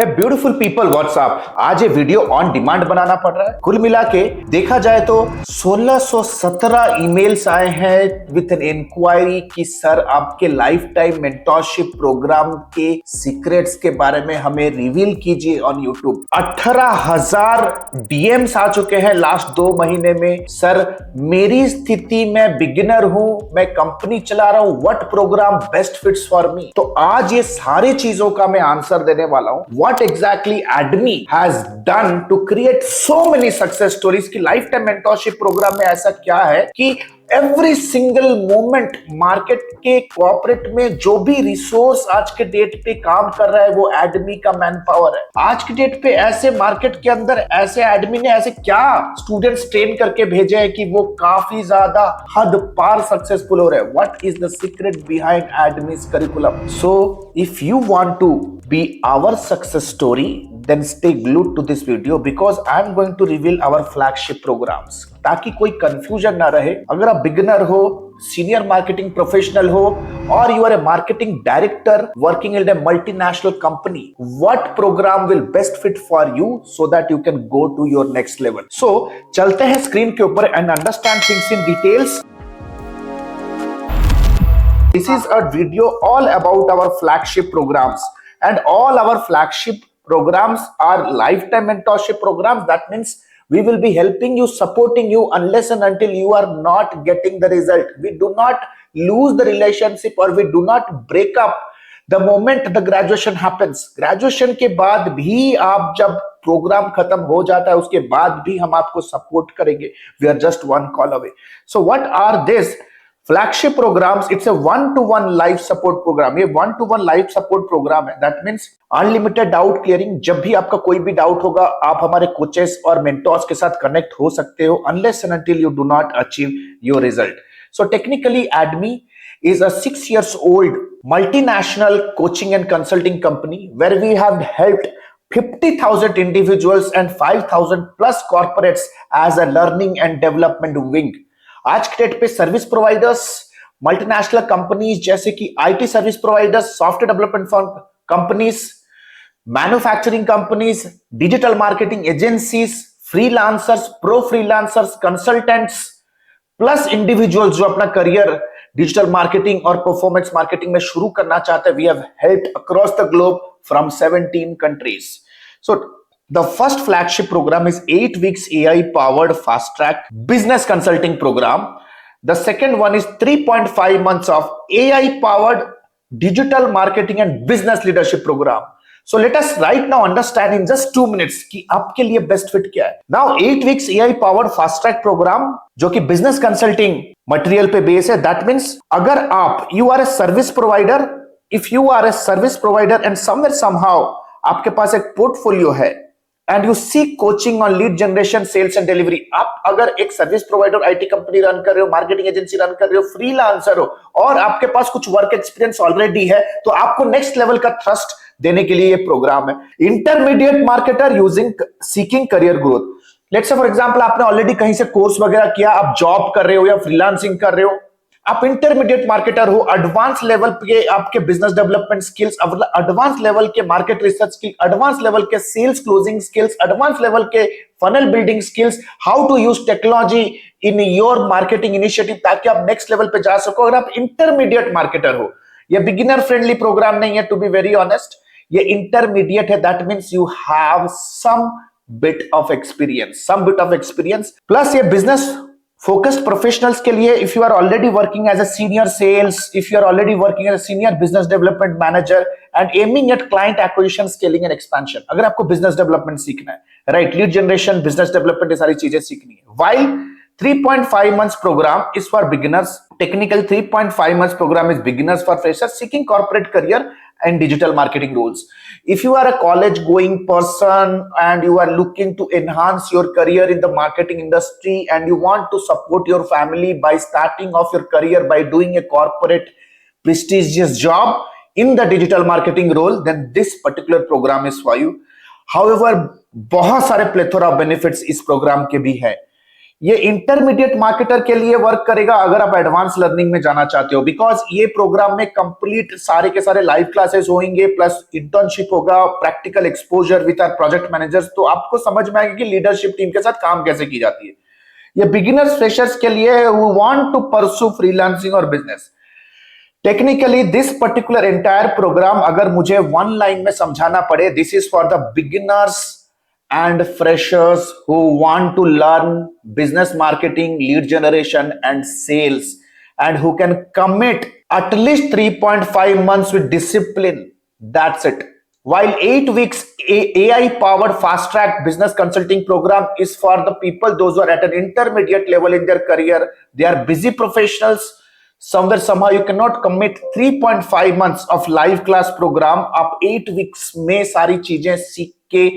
है beautiful people WhatsApp. आज ये वीडियो ऑन डिमांड बनाना पड़ रहा है। कुल मिला के देखा जाए तो 1617 ईमेल्स आए हैं विथ एन इंक्वायरी कि सर आपके लाइफ टाइम मेंटरशिप प्रोग्राम के सीक्रेट्स के बारे में हमें रिवील कीजिए ऑन यूट्यूब। 18,000 डीएम्स आ चुके हैं लास्ट 2 महीने में। सर मेरी स्थिति में बिगिनर हूं, मैं कंपनी चला रहा हूं, what programme best fits for me. तो आज ये सारी चीजों का मैं आंसर देने वाला हूं। What exactly ADME has done to create so many success stories की लाइफ टाइम मेंटरशिप प्रोग्राम में ऐसा क्या है कि एवरी सिंगल मोमेंट मार्केट के कॉर्पोरेट में जो भी रिसोर्स आज के डेट पे काम कर रहा है वो एडमी का मैन पावर है। आज के डेट पे ऐसे मार्केट के अंदर ऐसे एडमी ने ऐसे क्या स्टूडेंट्स ट्रेन करके भेजे हैं कि वो काफी ज्यादा हद पार सक्सेसफुल हो रहे हैं। What is the secret behind Admi's curriculum? So if you want to be our success story, then stay glued to this video because I am going to reveal our flagship programs ताकि कोई confusion ना रहे। अगर आप beginner हो, senior marketing professional हो और you are a marketing director working in a multinational company, what program will best fit for you so that you can go to your next level. So चलते हैं screen के ऊपर and understand things in details. This is a video all about our flagship programs. And all our flagship programs are lifetime mentorship programs. That means we will be helping you, supporting you unless and until you are not getting the result. We do not lose the relationship or we do not break up the moment the graduation happens. Graduation के बाद भी आप जब programme खत्म हो जाता है उसके बाद भी हम आपको सपोर्ट करेंगे। We are just one call away. So what are this? Flagship programmes, it's a 1-to-1 live support programme. ये 1-to-1 लाइव सपोर्ट प्रोग्राम है। That means unlimited doubt clearing. जब भी आपका कोई भी डाउट होगा आप हमारे कोचेस और मेंटर्स के साथ कनेक्ट हो सकते हो unless and until you do not achieve your result. So technically ADME is a 6 years old multinational coaching and consulting company where we have helped 50,000 individuals and 5,000 plus corporates as a learning and development wing. आज के date पे service providers, multinational companies जैसे कि IT service providers, software development companies, manufacturing companies, digital marketing agencies, freelancers, pro freelancers, consultants plus individuals जो अपना career digital marketing और performance marketing में शुरू करना चाहते हैं। We have helped across the globe from 17 countries. So the first flagship program is 8 weeks AI powered fast track business consulting program. The second one is 3.5 months of AI powered digital marketing and business leadership program. So let us right now understand in just 2 minutes कि आपके लिए best fit क्या है। Now 8 weeks AI powered fast track program जो कि business consulting material पे base है। That means अगर आप you are a service provider, if you are a service provider and somewhere somehow आपके पास एक portfolio है and you seek coaching on lead generation, sales and delivery. आप अगर एक service provider IT company run कर रहे हो, मार्केटिंग एजेंसी रन कर रहे हो, फ्रीलांसर हो और आपके पास कुछ वर्क एक्सपीरियंस ऑलरेडी है तो आपको नेक्स्ट लेवल का थ्रस्ट देने के लिए ये प्रोग्राम है। Intermediate marketer using seeking career growth. Let's say for example आपने ऑलरेडी कहीं से कोर्स वगैरह किया, आप जॉब कर रहे हो या फ्रीलांसिंग कर रहे हो, आप इंटरमीडिएट मार्केटर हो, एडवांस लेवल के आपके business development skills, advance level के market research skill, advance level के sales closing skills, advance level के funnel building skills, how to use technology in your marketing initiative ताकि आप नेक्स्ट लेवल पे जा सको। अगर आप इंटरमीडिएट मार्केटर हो, ये बिगिनर फ्रेंडली प्रोग्राम नहीं है, टू बी वेरी ऑनेस्ट, ये इंटरमीडिएट है। That means you have some bit of experience plus ये बिजनेस फोकस्ड प्रोफेशनल्स के लिए if you are already working as a senior sales, if you are already working as a senior business development manager and aiming at client acquisition, scaling and expansion. अगर आपको business development सीखना है, right, lead generation, business development, ये सारी चीजें सीखनी है। While 3.5 months program is for beginners. Technical 3.5 months program is beginners for freshers seeking corporate career and digital marketing roles. If you are a college going person and you are looking to enhance your career in the marketing industry and you want to support your family by starting off your career by doing a corporate prestigious job in the digital marketing role, then this particular program is for you. However, बहुत सारे plethora of benefits इस program के भी है। ये intermediate marketer के लिए work करेगा अगर आप एडवांस लर्निंग में जाना चाहते हो, बिकॉज ये प्रोग्राम में कंप्लीट सारे के सारे लाइव क्लासेस होंगे, प्लस इंटर्नशिप होगा, practical exposure with our project managers, तो आपको समझ में आएगा कि लीडरशिप टीम के साथ काम कैसे की जाती है। ये बिगिनर्स फ्रेशर्स के लिए who want to pursue freelancing और business. Technically this particular entire program अगर मुझे वन लाइन में समझाना पड़े, this is for the beginners and freshers who want to learn business marketing, lead generation and sales, and who can commit at least 3.5 months with discipline. That's it. While 8 weeks AI powered fast track business consulting program is for the people, those who are at an intermediate level in their career, they are busy professionals. Somewhere somehow you cannot commit 3.5 months of live class program. आप 8 weeks में सारी चीजें सीख के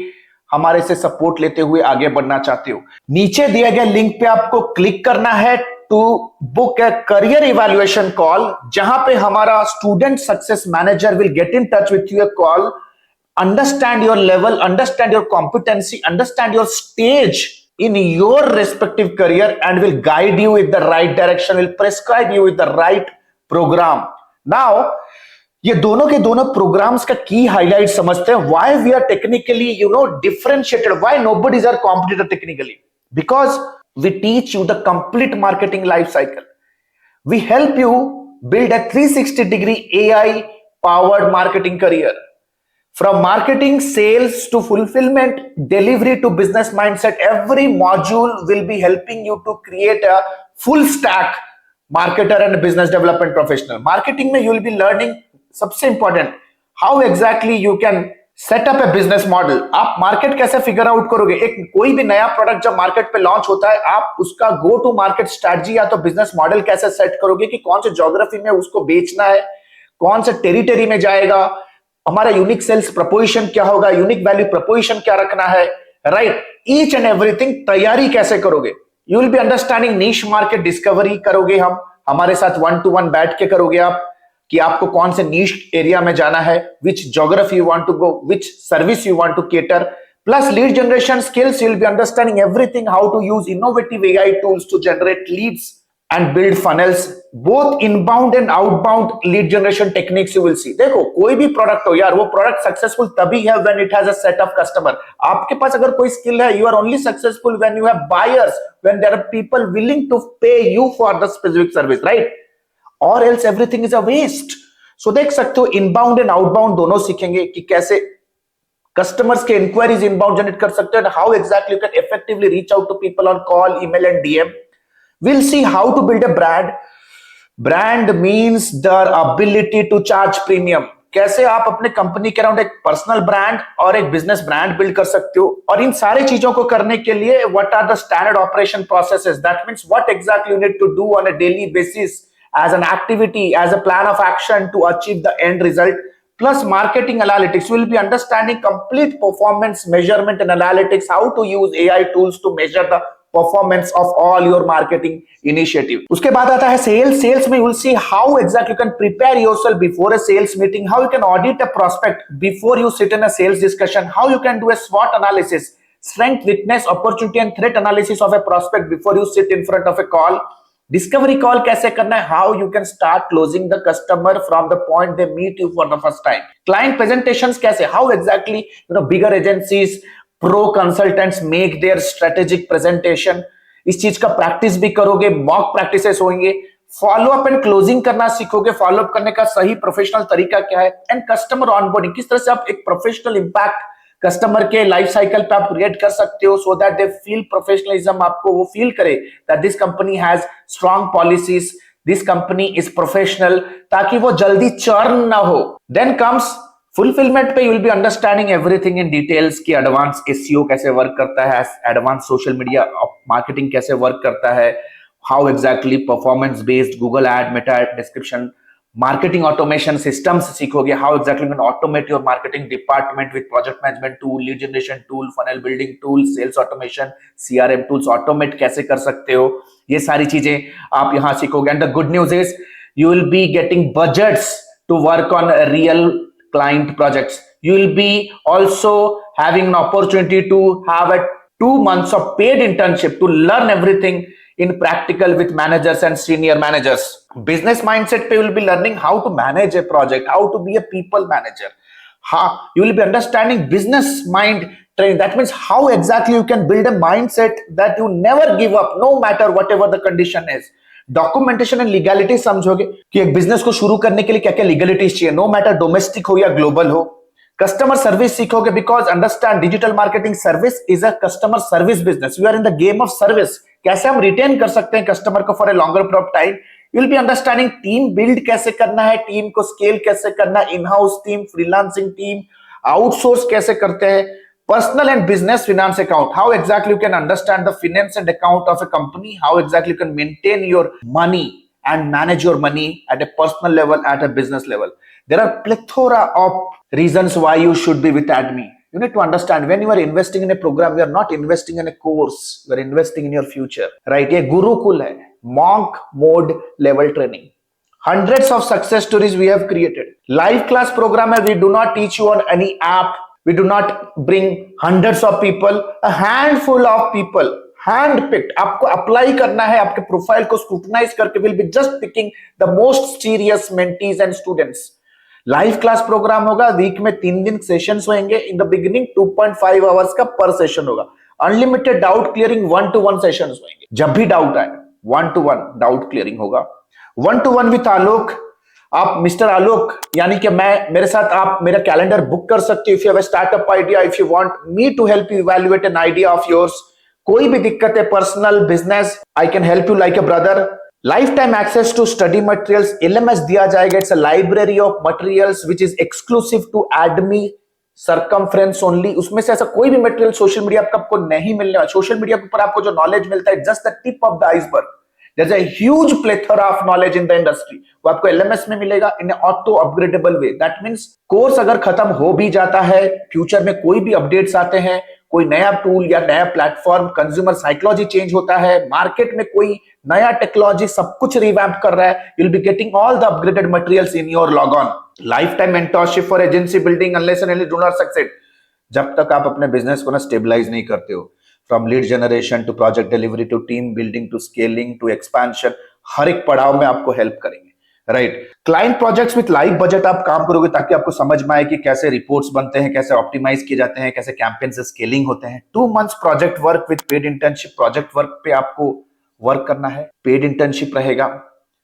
हमारे से support लेते हुए आगे बढ़ना चाहते हो, नीचे दिए गए लिंक पे आपको क्लिक करना है to book a career evaluation call, जहां पे हमारा student success manager will get in touch with you, a call, understand your level, understand your competency, understand your stage in your respective career and will guide you in the right direction, will prescribe you with the right program. Now ये दोनों के दोनों programmes का की highlight समझते हैं, why we are technically differentiated, why nobody's are competitor technically, because we teach you the complete marketing life cycle. We help you build a 360 degree AI powered marketing career. From marketing, sales to fulfillment, delivery to business mindset, every module will be helping you to create a full stack marketer and business development professional. Marketing में you will be learning, सबसे important, how exactly you can set up a business model. आप market कैसे figure out करोगे, एक कोई भी नया product जब मार्केट पे लॉन्च होता है, आप उसका गो टू मार्केट स्ट्रेटजी या तो बिजनेस मॉडल कैसे सेट करोगे कि कौन से ज्योग्राफी में उसको बेचना है, कौन से टेरिटरी में जाएगा, हमारा यूनिक सेल्स प्रपोजिशन क्या होगा, यूनिक वैल्यू प्रपोजिशन क्या रखना है, राइट, ईच एंड एवरीथिंग तैयारी कैसे करोगे. You will be understanding niche market discovery करोगे, हम हमारे साथ 1-to-1 बैठ के करोगे आप, कि आपको कौन से नीश एरिया में जाना है, which geography you want to go, which service you want to cater, plus lead generation skills. You will be understanding everything, how to use innovative AI tools to generate leads and build funnels, both inbound and outbound lead generation techniques you will see. देखो कोई भी product हो यार, वो product successful तभी है when it has a set of customer. आपके पास अगर कोई स्किल है, you are only successful when you have buyers, when there are people willing to pay you for the specific service, right? Or else everything is a waste. So देख सकते हो inbound and outbound दोनों सीखेंगे कि कैसे customers के inquiries inbound generate कर सकते हो, and how exactly you can effectively reach out to people on call, email and DM. We'll see how to build a brand. Brand means the ability to charge premium. कैसे आप अपने company के around एक personal brand और एक business brand build कर सकते हो, और इन सारी चीजों को करने के लिए what are the standard operation processes, that means what exactly you need to do on a daily basis as an activity, as a plan of action to achieve the end result, plus marketing analytics. You will be understanding complete performance measurement and analytics, how to use AI tools to measure the performance of all your marketing initiative. उसके बाद आता है sales. Sales में you will see how exactly you can prepare yourself before a sales meeting, how you can audit a prospect before you sit in a sales discussion, how you can do a SWOT analysis, strength, weakness, opportunity and threat analysis of a prospect before you sit in front of a call. Discovery call कैसे करना है, how you can start closing the customer from the point they meet you for the first time. Client presentations कैसे, how exactly bigger agencies, pro consultants make their strategic presentation. इस चीज का practice भी करोगे, mock practices होंगे, follow up and closing करना सीखोगे, follow up करने का सही प्रोफेशनल तरीका क्या है, एंड कस्टमर ऑनबोर्डिंग, किस तरह से आप एक प्रोफेशनल इंपैक्ट कस्टमर के लाइफ साइकिल पे आप क्रिएट कर सकते हो, so that they feel professionalism, आपको वो फील करे that this company has strong policies, this company is professional, ताकि वो जल्दी चर्न ना हो. देन कम्स फुलफिलमेंट पे, you will be understanding everything in details की एडवांस एसईओ कैसे वर्क करता है, एडवांस सोशल मीडिया मार्केटिंग कैसे वर्क करता है, how exactly performance based Google ad, Meta ad, description, marketing automation systems सीखोगे, how exactly you can automate your marketing department with project management tool, lead generation tool, funnel building tool, sales automation, CRM tools, automate कैसे कर सकते हो, ये सारी चीजें आप यहाँ सीखोगे. And the good news is you will be getting budgets to work on real client projects. You will be also having an opportunity to have a 2 months of paid internship to learn everything in practical with managers and senior managers. Business mindset pe you will be learning how to manage a project, how to be a people manager. How you will be understanding business mind training. That means how exactly you can build a mindset that you never give up no matter whatever the condition is. Documentation and legality समझोगे कि एक business को शुरू करने के लिए क्या क्या लीगैलिटीज चाहिए, नो मैटर डोमेस्टिक हो या ग्लोबल हो. कस्टमर सर्विस सीखोगे because understand digital marketing service is a customer service business. You are in the game of service. कैसे हम रिटेन कर सकते हैं कस्टमर को for a longer period of time. You will be understanding team build कैसे करना है, team को स्केल कैसे करना है, in house team, freelancing team, outsource कैसे करते हैं, personal and business finance account, how exactly you can understand the finance and account of a company, how exactly you can maintain your money and manage your money at a personal level, at a business level. There are plethora of reasons why you should be with ADME. You need to understand when you are investing in a program, you are not investing in a course, you are investing in your future, right? ये गुरुकुल है, monk mode level training. Hundreds of success stories we have created. Live class program है, we do not teach you on any app. We do not bring hundreds of people, a handful of people, hand-picked. आपको apply करना है, आपके profile को scrutinise करके will be just picking the most serious mentees and students. Live class programme होगा, week में 3 दिन sessions होंगे. इन द बिगिनिंग 2.5 आवर्स का पर सेशन होगा. Unlimited doubt clearing 1-to-1 sessions होंगे. जब भी डाउट आए 1-to-1 डाउट क्लियरिंग होगा. 1-to-1 विथ आलोक. आप मिस्टर आलोक यानी कि मैं, मेरे साथ आप मेरा कैलेंडर बुक कर सकते हो. If you have a startup idea, if you want me to help you evaluate an idea of yours, कोई भी दिक्कत है, personal business, I can help you like a brother. Lifetime access to study materials, LMS दिया जाएगा. It's a library of materials which is exclusive to Admi circumference only. उसमें से ऐसा कोई भी मटेरियल सोशल मीडिया पर आपको नहीं मिलने वाला. सोशल मीडिया के ऊपर आपको जो नॉलेज मिलता है just the tip of the iceberg. There's a huge plethora of knowledge in the industry. वो आपको LMS में मिलेगा in an auto upgradable way. That means course अगर खत्म हो भी जाता है, फ्यूचर में कोई भी अपडेट्स आते हैं, कोई नया टूल या नया प्लेटफॉर्म, कंज्यूमर साइकोलॉजी चेंज होता है, मार्केट में कोई नया टेक्नोलॉजी सब कुछ रिवैम्प कर रहा है, you'll be getting all the upgraded materials in your log on. Lifetime mentorship for agency building unless and until do not succeed. जब तक आप अपने बिजनेस को ना स्टेबलाइज नहीं करते हो, from lead generation to project delivery to team building to scaling to expansion, हर एक पड़ाव में आपको हेल्प करेंगे. Right. Client projects with live budget आप काम करोगे ताकि आपको समझ में आए कि कैसे रिपोर्ट्स बनते हैं, कैसे ऑप्टिमाइज किए जाते हैं, कैसे कैंपेन से स्केलिंग होते हैं. 2 months project work with paid internship. Project work पे आपको वर्क करना है, पेड इंटर्नशिप रहेगा.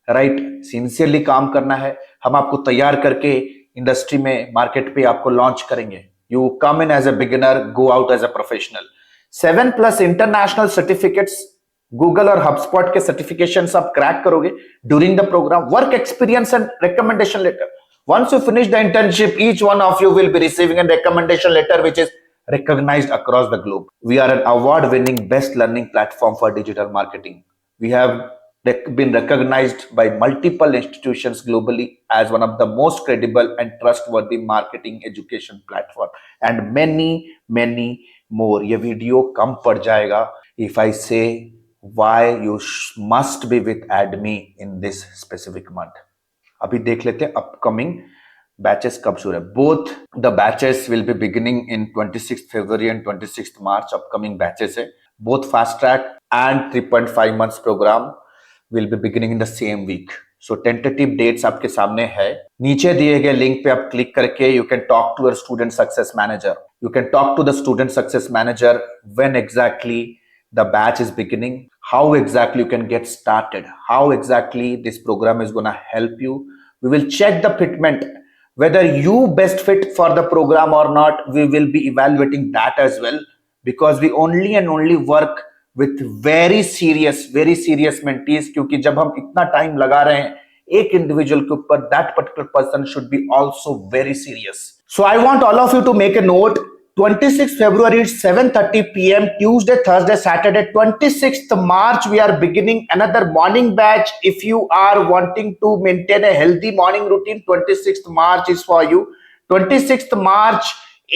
राइट. सिंसियरली काम करना है. हम आपको तैयार करके इंडस्ट्री में, मार्केट पे आपको लॉन्च करेंगे. You come in as a beginner, go out as a professional. 7+ international certificates, Google और HubSpot के सर्टिफिकेशंस आप क्रैक करोगे during the programme. Work experience and recommendation letter. Once you finish the internship, each one of you will be receiving a recommendation letter which is recognized across the globe. We are an award-winning best learning platform for digital marketing. We have been recognized by multiple institutions globally as one of the most credible and trustworthy marketing education platform, and many more. ये video कम पड़ जाएगा if I say why you must be with ADME in this specific month. अभी देख लेते हैं upcoming batches कब शुरू है. Both the batches will be beginning in 26th February and 26th March. Upcoming batches है. Both fast track and 3.5 months program will be beginning in the same week. So tentative dates आपके सामने है. नीचे दिए गए लिंक पे आप click करके you can talk to your student success manager. You can talk to the student success manager when exactly the batch is beginning, how exactly you can get started, how exactly this program is going to help you. We will check the fitment, whether you best fit for the program or not. We will be evaluating that as well, because we only work with very serious mentees. क्योंकि जब हम इतना time लगा रहे हैं एक individual के ऊपर, that particular person should be also very serious. So I want all of you to make a note. 26th February 7:30 p.m. Tuesday, Thursday, Saturday. 26th March we are beginning another morning batch. If you are wanting to maintain a healthy morning routine, 26th March is for you. 26th March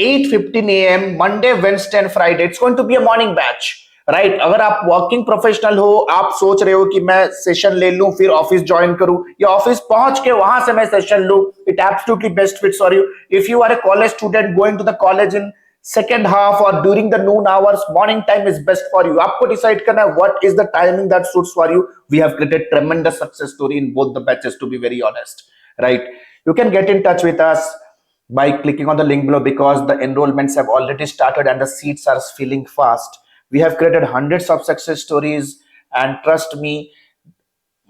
8:15 a.m. Monday, Wednesday and Friday. It's going to be a morning batch. Right. अगर आप working professional हो, आप सोच रहे हो कि मैं session ले लूं फिर ऑफिस ज्वाइन करूं, या ऑफिस पहुंच के वहां से मैं सेशन लूं, it absolutely best fits for you. If you are a college student going to the college in second half or during the noon hours, morning time is best for you. आपको decide करना है what is the timing that suits for you. We have created tremendous success story in both the batches, to be very honest, right? You can get in touch with us by clicking on the link below, because the enrollments have already started and the seats are filling fast. We have created hundreds of success stories, and trust me,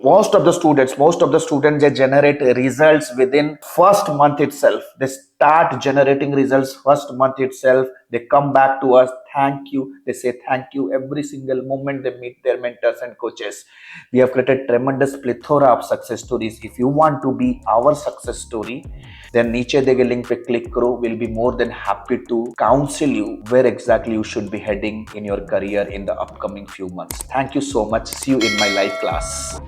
most of the students, they generate results within first month itself. They start generating results first month itself. They come back to us, thank you, they say thank you every single moment they meet their mentors and coaches. We have created tremendous plethora of success stories. If you want to be our success story, then नीचे दिए गए link पे click करो. We'll be more than happy to counsel you where exactly you should be heading in your career in the upcoming few months. Thank you so much. See you in my live class.